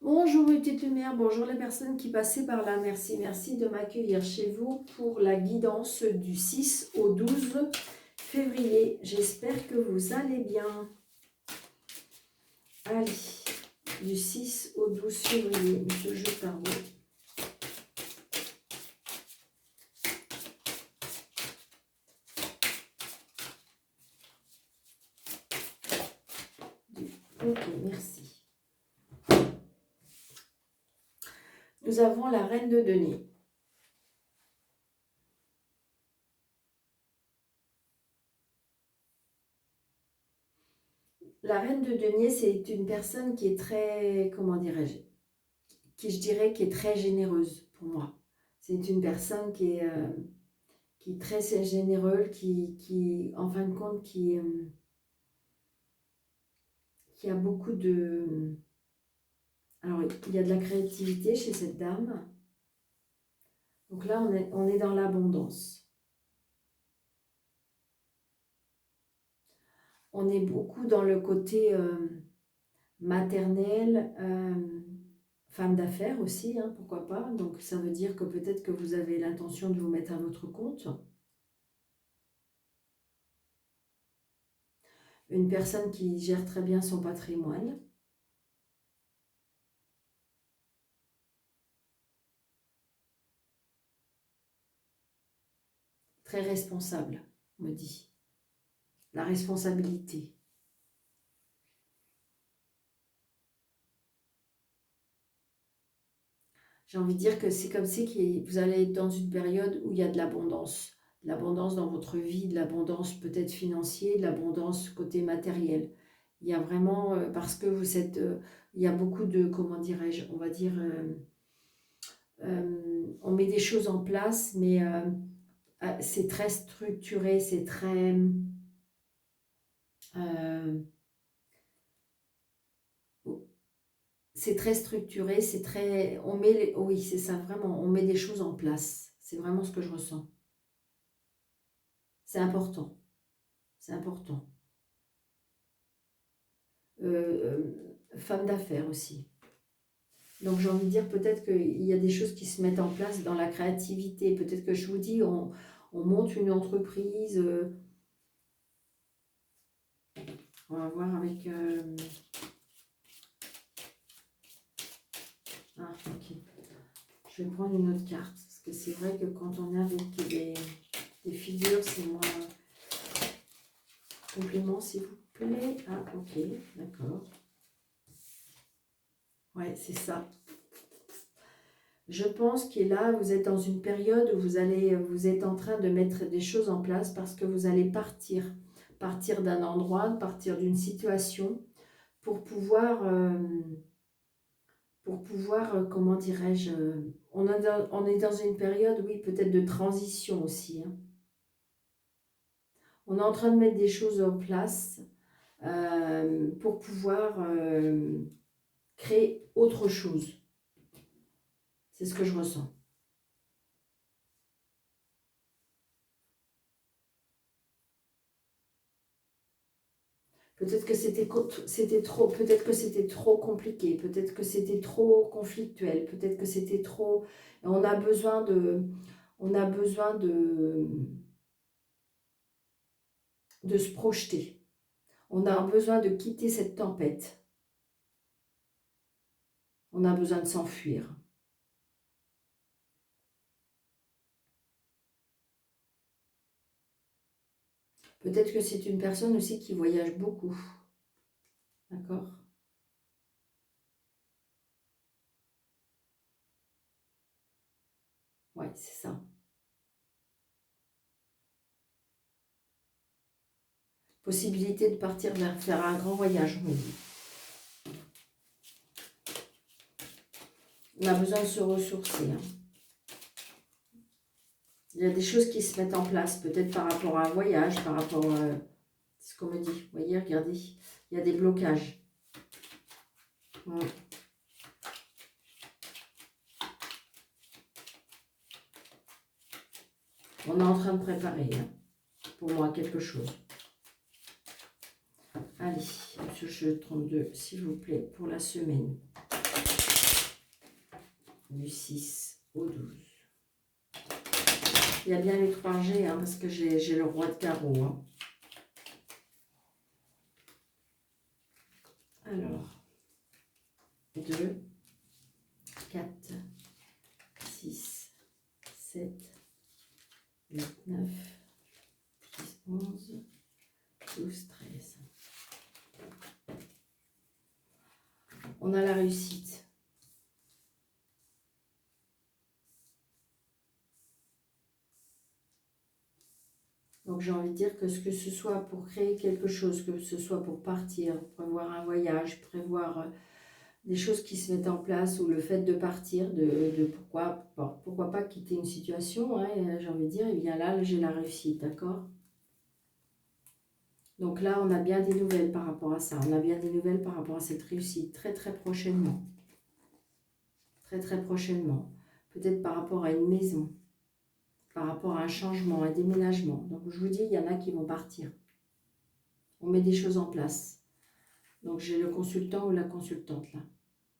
Bonjour petite lumière, bonjour les personnes qui passaient par là, merci de m'accueillir chez vous pour la guidance du 6 au 12 février. J'espère que vous allez bien. Allez, du 6 au 12 février, Monsieur Jeu Tarot. Ok, merci. Nous avons la reine de denier. La reine de denier, c'est une personne qui est très, comment dirais-je, qui je dirais qui est très généreuse pour moi. C'est une personne qui est très généreuse, qui en fin de compte, qui a beaucoup de... Alors, il y a de la créativité chez cette dame. Donc là, on est dans l'abondance. On est beaucoup dans le côté maternel, femme d'affaires aussi, hein, pourquoi pas. Donc, ça veut dire que peut-être que vous avez l'intention de vous mettre à votre compte. Une personne qui gère très bien son patrimoine. Très responsable, on me dit. La responsabilité. J'ai envie de dire que c'est comme si vous allez être dans une période où il y a de l'abondance. De l'abondance dans votre vie, de l'abondance peut-être financière, de l'abondance côté matériel. Il y a vraiment, parce que vous êtes, il y a beaucoup de, comment dirais-je, on va dire, on met des choses en place, mais c'est très structuré, c'est très... c'est très structuré, c'est très... On met oui, c'est ça, vraiment, on met des choses en place. C'est vraiment ce que je ressens. C'est important. C'est important. Femme d'affaires aussi. Donc j'ai envie de dire peut-être qu'il y a des choses qui se mettent en place dans la créativité. Peut-être que je vous dis, on monte une entreprise. On va voir avec... Ah, ok. Je vais prendre une autre carte. Parce que c'est vrai que quand on est avec des figures, c'est moins... Complément, s'il vous plaît. Ah, ok, d'accord. Ouais, c'est ça. Je pense que là, vous êtes dans une période où vous êtes en train de mettre des choses en place parce que vous allez partir d'un endroit, partir d'une situation pour pouvoir, comment dirais-je, on est dans une période, oui, peut-être de transition aussi, hein. On est en train de mettre des choses en place pour pouvoir créer autre chose. C'est ce que je ressens. Peut-être que peut-être que c'était trop compliqué, peut-être que c'était trop conflictuel, peut-être que c'était trop... On a besoin de se projeter. On a besoin de quitter cette tempête. On a besoin de s'enfuir. Peut-être que c'est une personne aussi qui voyage beaucoup. D'accord? Ouais, c'est ça. Possibilité de partir faire un grand voyage, on me dit. On a besoin de se ressourcer, hein. Il y a des choses qui se mettent en place, peut-être par rapport à un voyage, par rapport à ce qu'on me dit. Vous voyez, regardez, il y a des blocages. Ouais. On est en train de préparer, hein, pour moi, quelque chose. Allez, Monsieur Jeu 32, s'il vous plaît, pour la semaine. du 6 au 12. Il y a bien les 3G, hein, parce que j'ai le roi de carreau. Hein. Alors, 2, 4, 6, 7, 8, 9, 10, 11, 12, 13. On a la réussite. Donc j'ai envie de dire que ce soit pour créer quelque chose, que ce soit pour partir, prévoir un voyage, prévoir des choses qui se mettent en place, ou le fait de partir, de pourquoi pas quitter une situation, hein, j'ai envie de dire, et bien là j'ai la réussite, d'accord? Donc là on a bien des nouvelles par rapport à ça, on a bien des nouvelles par rapport à cette réussite, très très prochainement. Très très prochainement. Peut-être par rapport à une maison, par rapport à un changement, un déménagement. Donc je vous dis, il y en a qui vont partir. On met des choses en place. Donc j'ai le consultant ou la consultante là.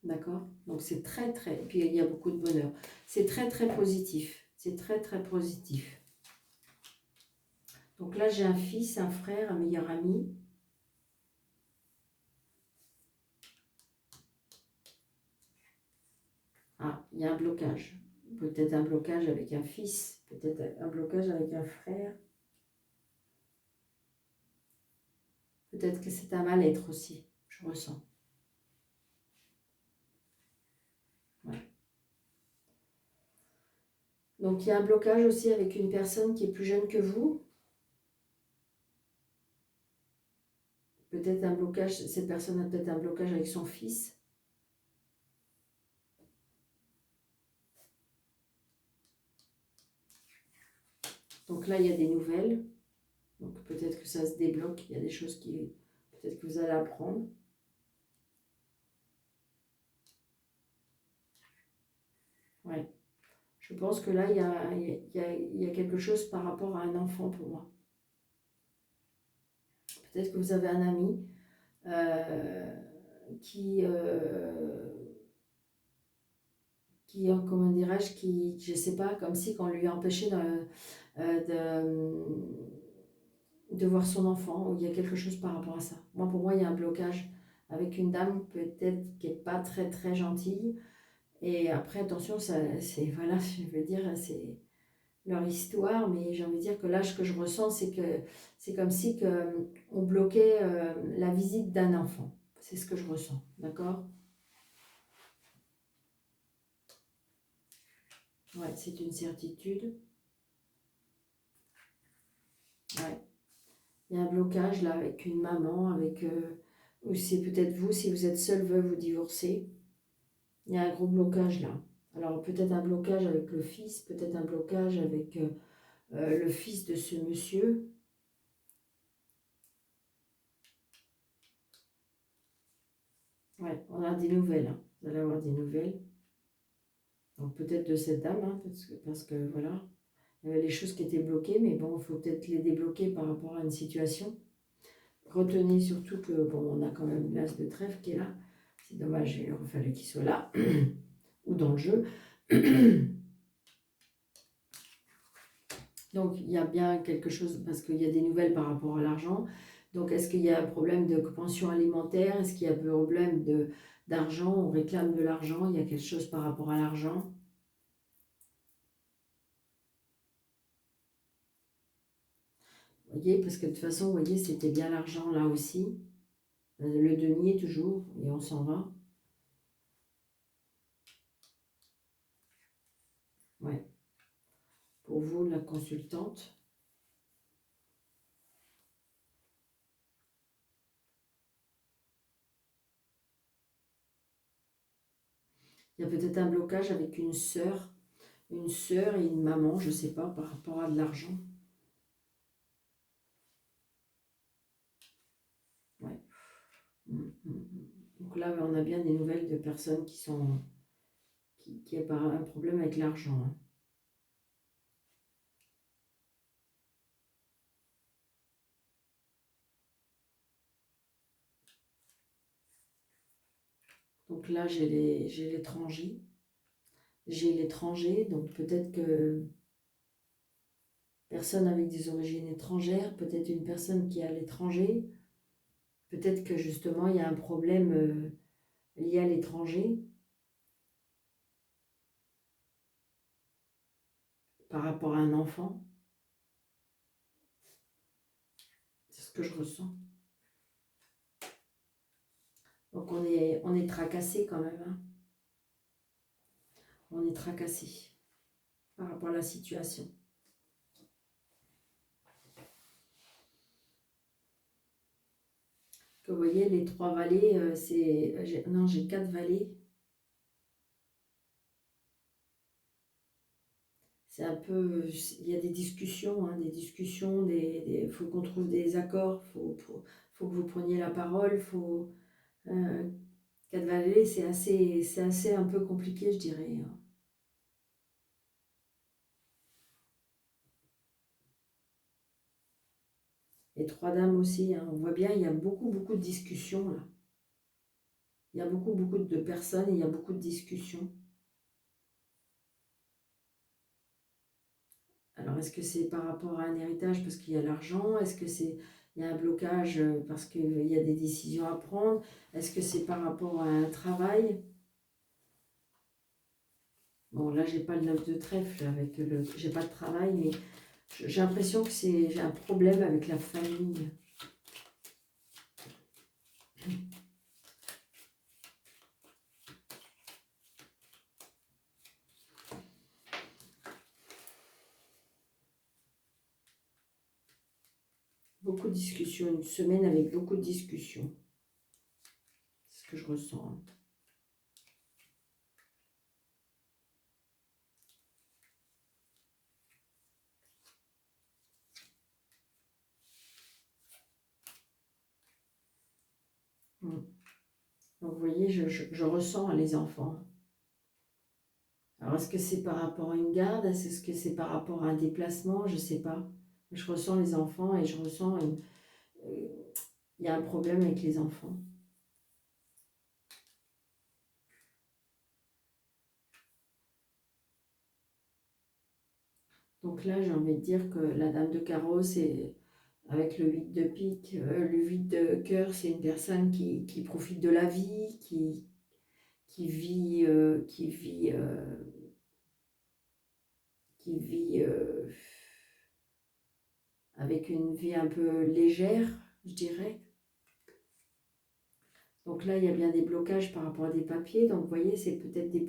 D'accord? Donc c'est très très... Et puis il y a beaucoup de bonheur. C'est très très positif. C'est très très positif. Donc là j'ai un fils, un frère, un meilleur ami. Ah, il y a un blocage. Peut-être un blocage avec un fils. Peut-être un blocage avec un frère. Peut-être que c'est un mal-être aussi. Je ressens. Ouais. Donc il y a un blocage aussi avec une personne qui est plus jeune que vous. Peut-être un blocage, cette personne a peut-être un blocage avec son fils. Donc là, il y a des nouvelles. Donc peut-être que ça se débloque. Il y a des choses qui... Peut-être que vous allez apprendre. Ouais. Je pense que là, il y a quelque chose par rapport à un enfant pour moi. Peut-être que vous avez un ami qui, comment dirais-je, qui, je sais pas, comme si qu'on lui empêchait de voir son enfant, ou il y a quelque chose par rapport à ça. Moi, pour moi, il y a un blocage avec une dame peut-être qui n'est pas très très gentille. Et après, attention, c'est, voilà, je veux dire, c'est leur histoire, mais j'ai envie de dire que là, ce que je ressens, c'est que c'est comme si que on bloquait la visite d'un enfant. C'est ce que je ressens, d'accord? Ouais, c'est une certitude. Ouais. Il y a un blocage là avec une maman, avec... ou c'est peut-être vous, si vous êtes seul, veuve ou divorcé. Il y a un gros blocage là. Alors peut-être un blocage avec le fils, peut-être un blocage avec le fils de ce monsieur. Ouais, on a des nouvelles. Hein. Vous allez avoir des nouvelles. Donc peut-être de cette dame, hein, parce que voilà, il y avait les choses qui étaient bloquées, mais bon, il faut peut-être les débloquer par rapport à une situation. Retenez surtout que, bon, on a quand même l'as de trèfle qui est là. C'est dommage, il aurait fallu qu'il soit là, ou dans le jeu. Donc, il y a bien quelque chose, parce qu'il y a des nouvelles par rapport à l'argent. Donc, est-ce qu'il y a un problème de pension alimentaire? Est-ce qu'il y a un problème d'argent? On réclame de l'argent, il y a quelque chose par rapport à l'argent? Vous voyez, parce que de toute façon, vous voyez, c'était bien l'argent là aussi. Le denier toujours, et on s'en va. Ouais. Pour vous, la consultante. Il y a peut-être un blocage avec une sœur et une maman, je ne sais pas, par rapport à de l'argent. Ouais. Donc là, on a bien des nouvelles de personnes qui ont un problème avec l'argent. Hein. Donc là, j'ai l'étranger. J'ai l'étranger, donc peut-être que personne avec des origines étrangères, peut-être une personne qui est à l'étranger, peut-être que justement il y a un problème lié à l'étranger par rapport à un enfant. C'est ce que je ressens. Donc on est tracassé quand même, hein. On est tracassé par rapport à la situation. Que vous voyez, les 3 vallées, non, j'ai 4 vallées. C'est un peu, il y a des discussions, hein, faut qu'on trouve des accords, faut que vous preniez la parole, euh, 4 vallées, c'est assez un peu compliqué, je dirais, hein. Et 3 dames aussi, hein, on voit bien, il y a beaucoup de discussions là. Il y a beaucoup de personnes, et il y a beaucoup de discussions. Alors, est-ce que c'est par rapport à un héritage parce qu'il y a l'argent? Est-ce que il y a un blocage parce qu'il y a des décisions à prendre? Est-ce que c'est par rapport à un travail? Bon, là, j'ai pas le 9 de trèfle j'ai pas de travail, mais j'ai l'impression que j'ai un problème avec la famille. Beaucoup de discussions, une semaine avec beaucoup de discussions. C'est ce que je ressens, hein. Mm. Donc, vous voyez, je ressens, hein, les enfants. Alors, est-ce que c'est par rapport à une garde? Est-ce que c'est par rapport à un déplacement? Je ne sais pas. Je ressens les enfants et je ressens... il y a un problème avec les enfants. Donc là, j'ai envie de dire que la dame de carreau, c'est avec le 8 de pique, le 8 de cœur, c'est une personne qui profite de la vie, qui vit avec une vie un peu légère, je dirais. Donc là, il y a bien des blocages par rapport à des papiers. Donc, vous voyez, c'est peut-être des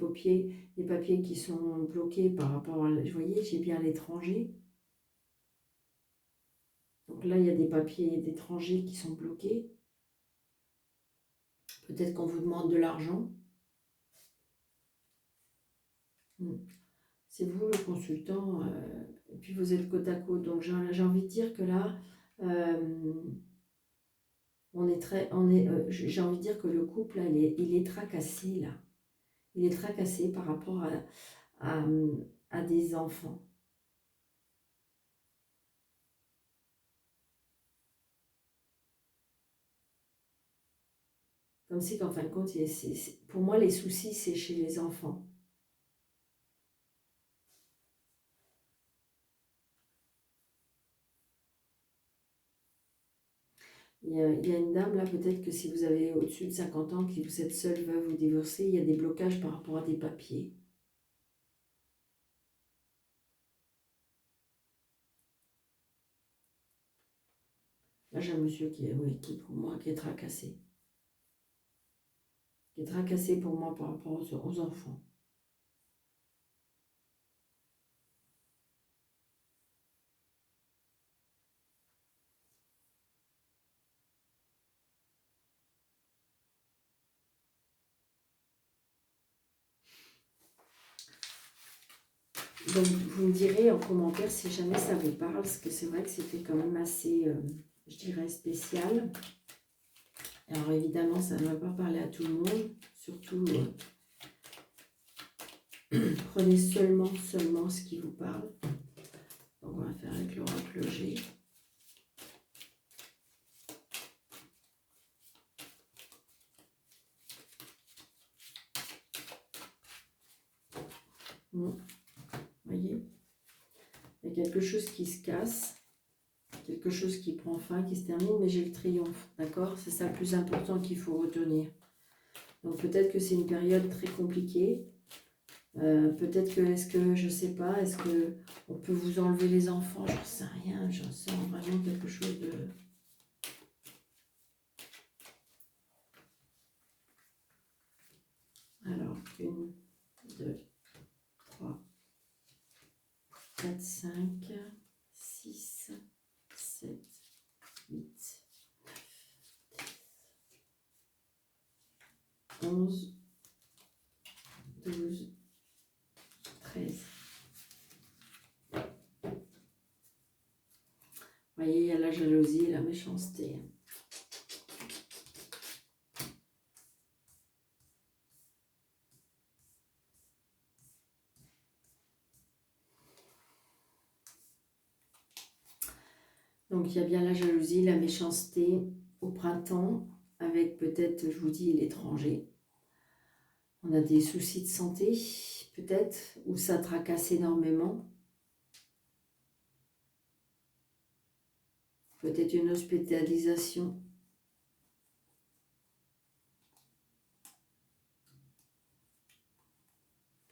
papiers qui sont bloqués par rapport à... Vous voyez, j'ai bien l'étranger. Donc là, il y a des papiers d'étrangers qui sont bloqués. Peut-être qu'on vous demande de l'argent. C'est vous le consultant, et puis vous êtes côte à côte. Donc j'ai envie de dire que là, j'ai envie de dire que le couple, là, il est tracassé là. Il est tracassé par rapport à, à des enfants. Comme si qu'en fin de compte, pour moi, les soucis, c'est chez les enfants. Il y a une dame là, peut-être que si vous avez au-dessus de 50 ans, que vous êtes seul, veuve ou divorcé, il y a des blocages par rapport à des papiers. Là, j'ai un monsieur oui, qui pour moi, qui est tracassé. Qui est tracassé pour moi par rapport aux enfants. Donc, vous me direz en commentaire si jamais ça vous parle, parce que c'est vrai que c'était quand même assez, je dirais, spécial. Alors, évidemment, ça ne va pas parler à tout le monde. Surtout, prenez seulement ce qui vous parle. Donc, on va faire avec l'oracle G. Vous voyez? Il y a quelque chose qui se casse, quelque chose qui prend fin, qui se termine, mais j'ai le triomphe, d'accord? C'est ça le plus important qu'il faut retenir. Donc peut-être que c'est une période très compliquée. Peut-être que, est-ce que, je sais pas, est-ce que on peut vous enlever les enfants? J'en sais rien, j'en sens vraiment quelque chose de... Alors, 1, 2, 3, 4, 5, 6, 7, 8, 11, 12, 13. Vous voyez, il y a la jalousie et la méchanceté. Donc, il y a bien la jalousie, la méchanceté au printemps, avec peut-être, je vous dis, l'étranger. On a des soucis de santé, peut-être, où ça tracasse énormément. Peut-être une hospitalisation.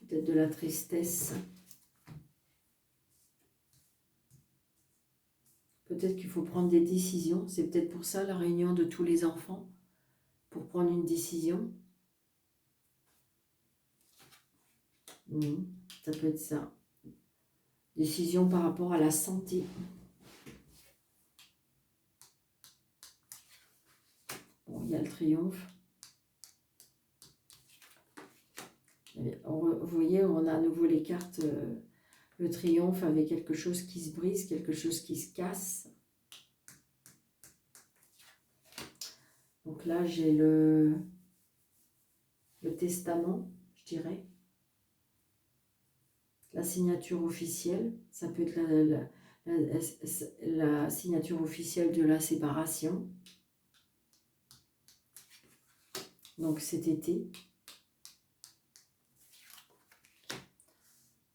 Peut-être de la tristesse. Peut-être qu'il faut prendre des décisions. C'est peut-être pour ça la réunion de tous les enfants, pour prendre une décision. Ça peut être ça. Décision par rapport à la santé. Bon, il y a le triomphe. Vous voyez, on a à nouveau les cartes, le triomphe avec quelque chose qui se brise, quelque chose qui se casse. Donc là, j'ai le testament, je dirais. La signature officielle, ça peut être la signature officielle de la séparation. Donc cet été.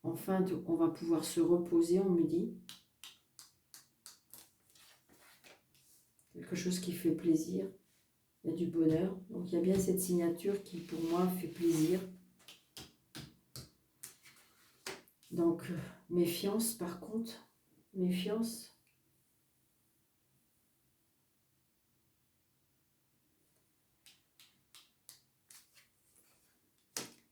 Enfin, on va pouvoir se reposer, on me dit. Quelque chose qui fait plaisir. Il y a du bonheur. Donc il y a bien cette signature qui, pour moi, fait plaisir. Donc, méfiance, par contre. Méfiance.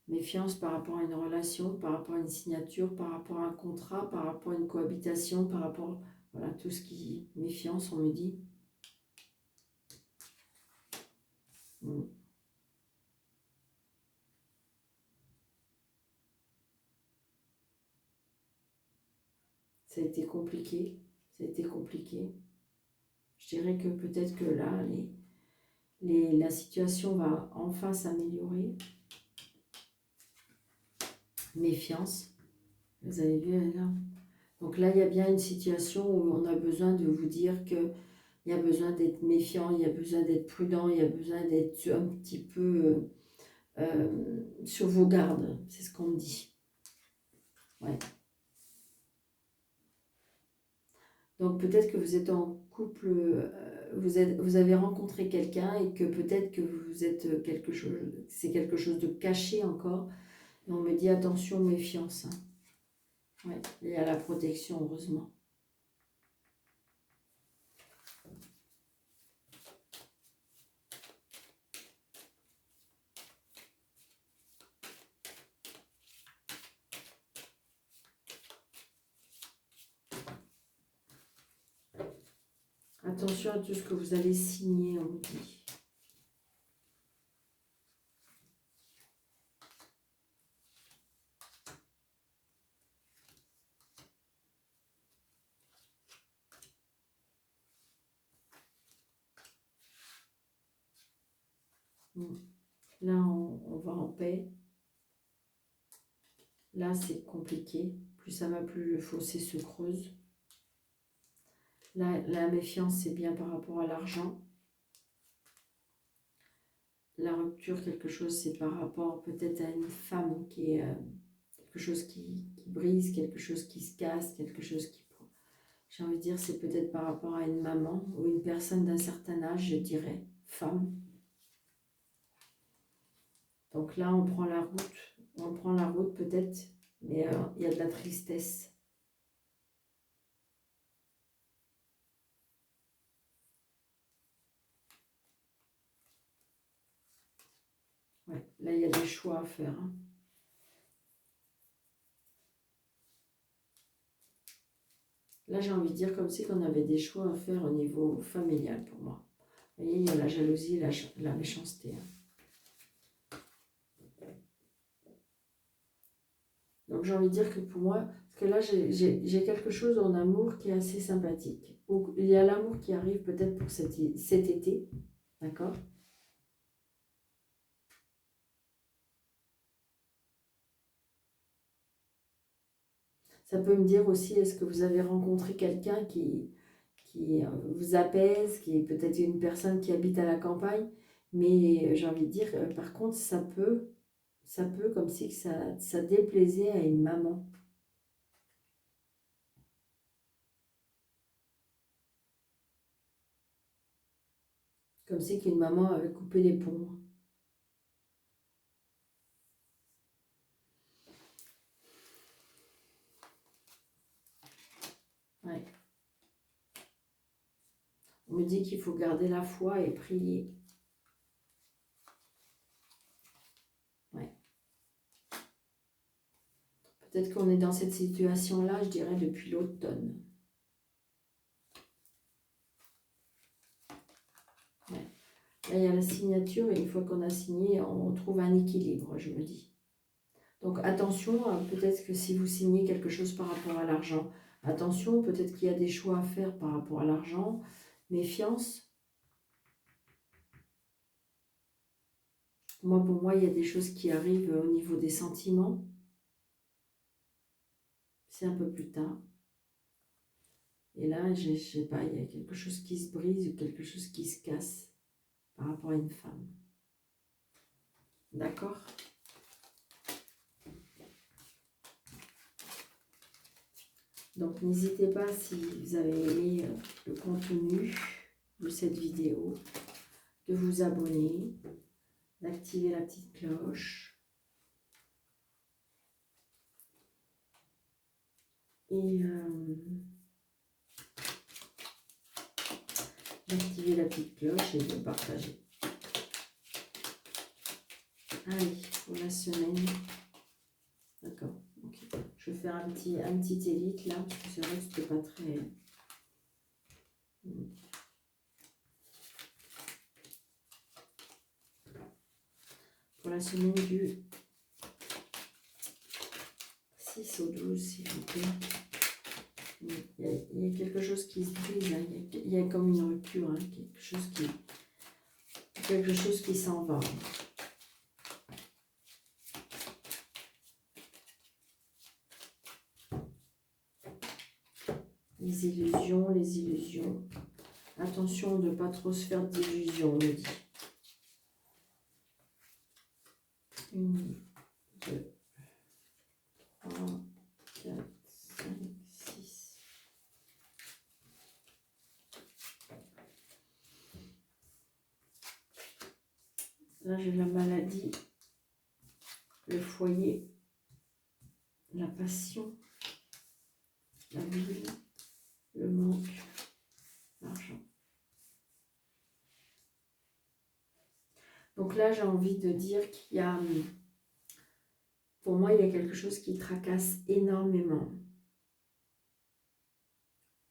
Méfiance par rapport à une relation, par rapport à une signature, par rapport à un contrat, par rapport à une cohabitation, par rapport... Voilà, tout ce qui... Méfiance, on me dit. Ça a été compliqué. Ça a été compliqué. Je dirais que peut-être que là, la situation va enfin s'améliorer. Méfiance. Vous avez vu là? Donc là, il y a bien une situation où on a besoin de vous dire que il y a besoin d'être méfiant, il y a besoin d'être prudent, il y a besoin d'être un petit peu sur vos gardes. C'est ce qu'on me dit. Ouais. Donc peut-être que vous êtes en couple, vous avez rencontré quelqu'un et que peut-être que vous êtes quelque chose, c'est quelque chose de caché encore. Et on me dit attention, méfiance. Hein. Ouais, il y a la protection, heureusement. Attention à tout ce que vous allez signer, on me dit. Là, on va en paix. Là, c'est compliqué. Plus ça va, plus le fossé se creuse. Là, la méfiance, c'est bien par rapport à l'argent. La rupture, quelque chose, c'est par rapport peut-être à une femme qui est... quelque quelque chose qui brise, quelque chose qui se casse, quelque chose qui... J'ai envie de dire, c'est peut-être par rapport à une maman ou une personne d'un certain âge, je dirais, femme. Donc là, on prend la route peut-être, mais il y a de la tristesse. Ouais, là, il y a des choix à faire. Hein. Là, j'ai envie de dire comme si on avait des choix à faire au niveau familial pour moi. Vous voyez, il y a la jalousie, la méchanceté. Hein. Donc, j'ai envie de dire que pour moi, parce que là, j'ai quelque chose en amour qui est assez sympathique. Il y a l'amour qui arrive peut-être pour cet été, d'accord? Ça peut me dire aussi, est-ce que vous avez rencontré quelqu'un qui vous apaise, qui est peut-être une personne qui habite à la campagne, mais j'ai envie de dire, par contre, ça peut comme si que ça déplaisait à une maman. Comme si qu'une maman avait coupé les ponts. Ouais. On me dit qu'il faut garder la foi et prier. Ouais. Peut-être qu'on est dans cette situation-là, je dirais, depuis l'automne. Ouais. Là, il y a la signature et une fois qu'on a signé, on trouve un équilibre, je me dis. Donc attention, peut-être que si vous signez quelque chose par rapport à l'argent, attention, peut-être qu'il y a des choix à faire par rapport à l'argent. Méfiance. Pour moi, il y a des choses qui arrivent au niveau des sentiments. C'est un peu plus tard. Et là, je sais pas, il y a quelque chose qui se brise ou quelque chose qui se casse par rapport à une femme. D'accord? Donc n'hésitez pas si vous avez aimé le contenu de cette vidéo, de vous abonner, d'activer la petite cloche. Et d'activer la petite cloche et de partager. Allez, pour la semaine. D'accord. Okay. Je vais faire un petit élite là, parce que c'est vrai que c'était pas très... Pour la semaine du 6 au 12, s'il vous plaît. Il y a quelque chose qui se brise, hein. Il y a comme une rupture, hein. Quelque chose qui s'en va. Les illusions, les illusions. Attention de ne pas trop se faire d'illusions, on me dit. 1, 2, 3, 4, 5, 6. Là, j'ai la maladie, le foyer, la passion, la vie, le manque, l'argent. Donc là, j'ai envie de dire qu'il y a, pour moi, il y a quelque chose qui tracasse énormément,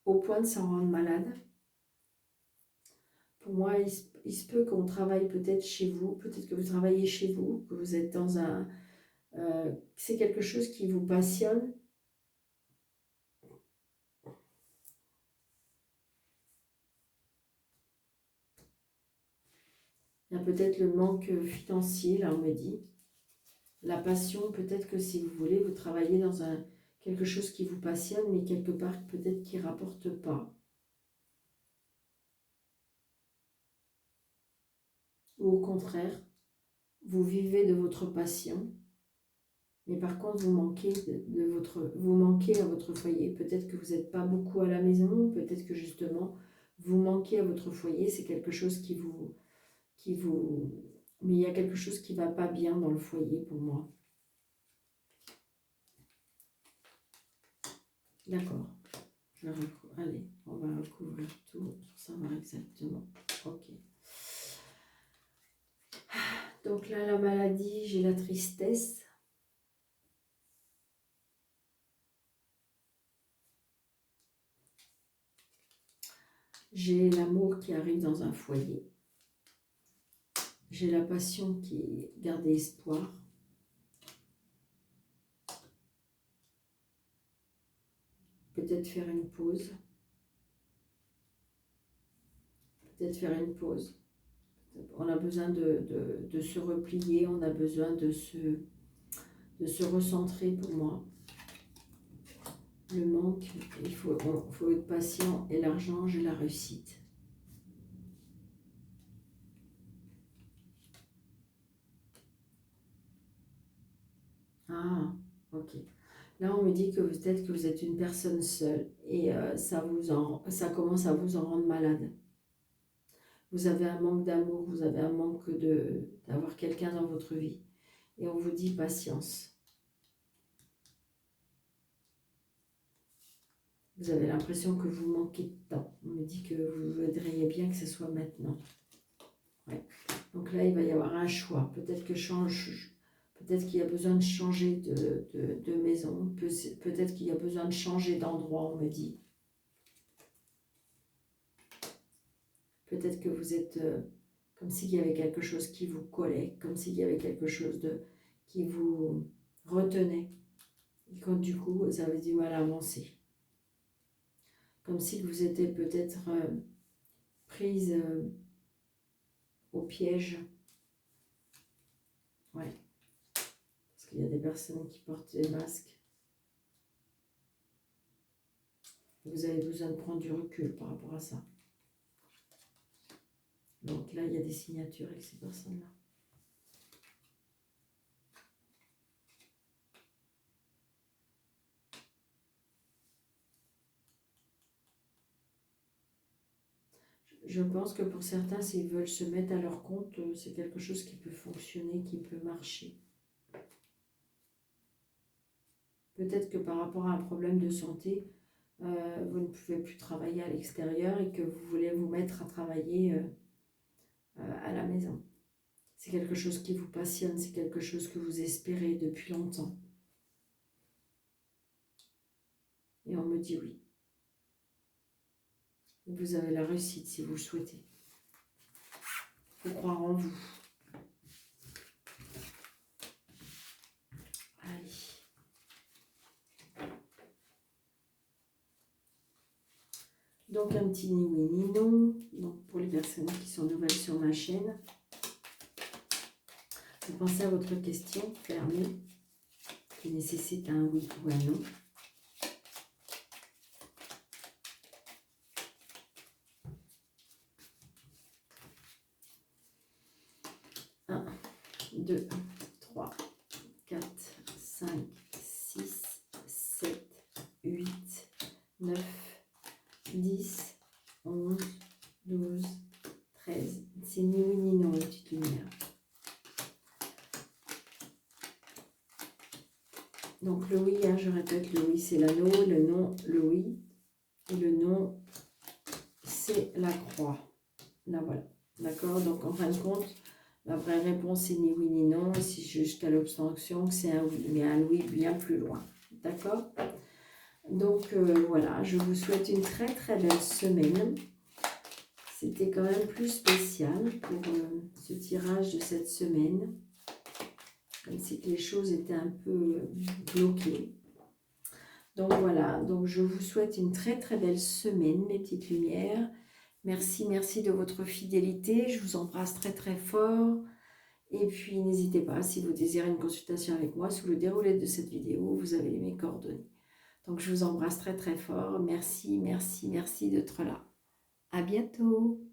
au point de s'en rendre malade. Pour moi, il se peut qu'on travaille peut-être chez vous, peut-être que vous travaillez chez vous, que vous êtes dans un... c'est quelque chose qui vous passionne. Il y a peut-être le manque financier, là, on me dit. La passion, peut-être que si vous voulez, vous travaillez dans quelque chose qui vous passionne, mais quelque part, peut-être qui ne rapporte pas. Ou au contraire, vous vivez de votre passion. Mais par contre, vous manquez vous manquez à votre foyer. Peut-être que vous n'êtes pas beaucoup à la maison, peut-être que justement, vous manquez à votre foyer. C'est quelque chose qui vous... Mais il y a quelque chose qui ne va pas bien dans le foyer pour moi. D'accord. Allez, on va recouvrir tout pour savoir exactement. Ok. Donc là, la maladie, j'ai la tristesse. J'ai l'amour qui arrive dans un foyer. J'ai la passion qui est garder espoir. Peut-être faire une pause. Peut-être faire une pause. On a besoin de se replier, on a besoin de se recentrer pour moi. Le manque, faut être patient et l'argent, j'ai la réussite. Ah, ok. Là, on me dit que peut-être que vous êtes une personne seule et ça commence à vous en rendre malade. Vous avez un manque d'amour, vous avez un manque d'avoir quelqu'un dans votre vie. Et on vous dit patience. Vous avez l'impression que vous manquez de temps. On me dit que vous voudriez bien que ce soit maintenant. Ouais. Donc là, il va y avoir un choix. Peut-être qu'il y a besoin de changer de maison. Peut-être qu'il y a besoin de changer d'endroit, on me dit. Peut-être que vous êtes comme s'il y avait quelque chose qui vous collait, comme s'il y avait quelque chose qui vous retenait. Et quand du coup, vous avez du mal à avancer. Comme si vous étiez peut-être prise au piège. Ouais. Parce qu'il y a des personnes qui portent des masques. Vous avez besoin de prendre du recul par rapport à ça. Donc là, il y a des signatures avec ces personnes-là. Je pense que pour certains, s'ils veulent se mettre à leur compte, c'est quelque chose qui peut fonctionner, qui peut marcher. Peut-être que par rapport à un problème de santé, vous ne pouvez plus travailler à l'extérieur et que vous voulez vous mettre à travailler à la maison. C'est quelque chose qui vous passionne, c'est quelque chose que vous espérez depuis longtemps. Et on me dit oui. Et vous avez la réussite si vous le souhaitez. Il faut croire en vous. Allez. Donc un petit ni oui ni non. Donc pour les personnes qui sont nouvelles sur ma chaîne, vous pensez à votre question fermée qui nécessite un oui ou un non. 1, 2, 3, 4, 5, 6, 7, 8, 9, 10, 11, 12, 13. C'est ni oui ni non, les petites lumières. Donc le oui, je répète, le oui c'est l'anneau, le non, le oui. Et le non, c'est la croix. Là voilà. D'accord? Donc en fin de compte, la vraie réponse c'est ni oui ni non. Et si jusqu'à l'obstruction, c'est un oui. Mais un oui bien plus loin. D'accord? Donc voilà, je vous souhaite une très très belle semaine. C'était quand même plus spécial pour ce tirage de cette semaine. Comme si les choses étaient un peu bloquées. Donc voilà, donc je vous souhaite une très très belle semaine, mes petites lumières. Merci, merci de votre fidélité. Je vous embrasse très très fort. Et puis n'hésitez pas, si vous désirez une consultation avec moi, sous le déroulé de cette vidéo, vous avez mes coordonnées. Donc je vous embrasse très très fort. Merci, merci, merci d'être là. À bientôt.